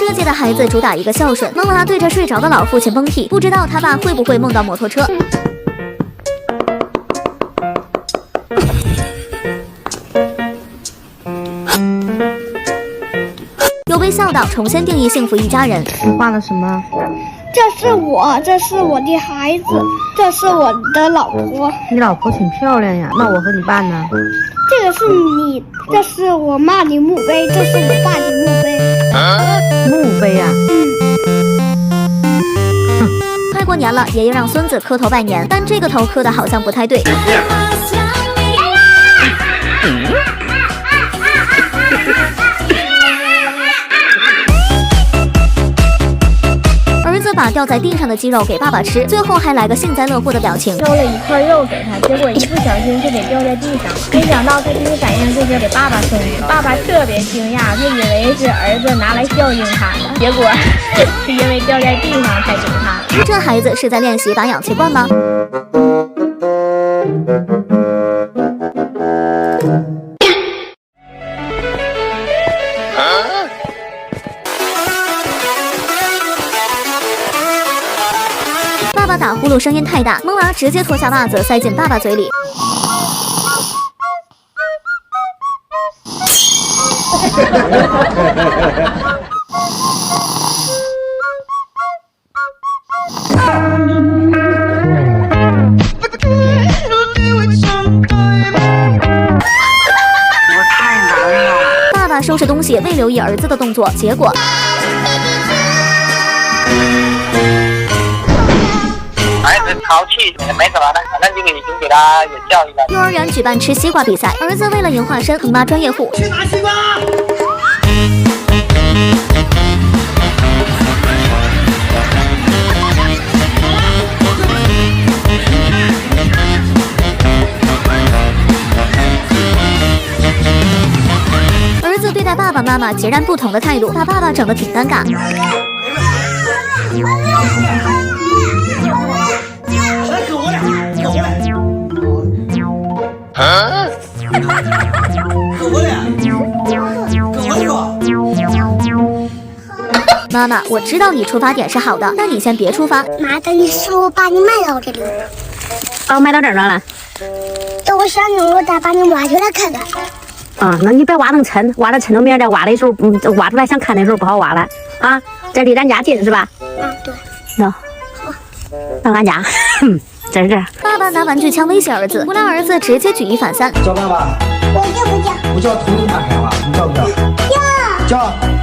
这届的孩子主打一个孝顺，萌娃对着睡着的老父亲崩屁，不知道他爸会不会梦到摩托车。有被笑到，重新定义幸福一家人。你画了什么？这是我，这是我的孩子，这是我的老婆。你老婆挺漂亮呀，那我和你爸呢？这个是你，这是我妈的墓碑，这是我爸的墓碑。墓碑呀。快过年了，爷爷让孙子磕头拜年，但这个头磕的好像不太对。儿子把掉在地上的鸡肉给爸爸吃，最后还来个幸灾乐祸的表情。挑了一块肉给他，结果一不小心就给掉在地上，没想到他第一反应就是给爸爸送去。爸爸特别惊讶，他以为是儿子拿来孝敬他的，结果是因为掉在地上才给他。这孩子是在练习打氧气罐吗？爸爸打呼噜声音太大，萌娃直接脱下袜子塞进爸爸嘴里。爸爸收拾东西未留意儿子的动作，结果孩子淘气没什么的，反正这个已经给他有教育了。幼儿园举办吃西瓜比赛，儿子为了赢化身，疼妈专业户。去拿西瓜。儿子对待爸爸妈妈截然不同的态度，把爸爸整得挺尴尬。妈妈，我知道你出发点是好的，但你先别出发。妈的，你是我把你卖到这里，把我卖到这儿了。等我想用我再把你挖出来看看。啊，那你别挖成沉，挖到沉到明儿再挖的时候，挖出来想看的时候不好挖了啊。这离咱家近是吧？啊，对。那到俺家，真是。爸爸拿玩具枪威胁儿子，不料儿子直接举一反三。叫爸爸。我叫不叫？不叫图你看看吧，你叫不叫？叫。叫。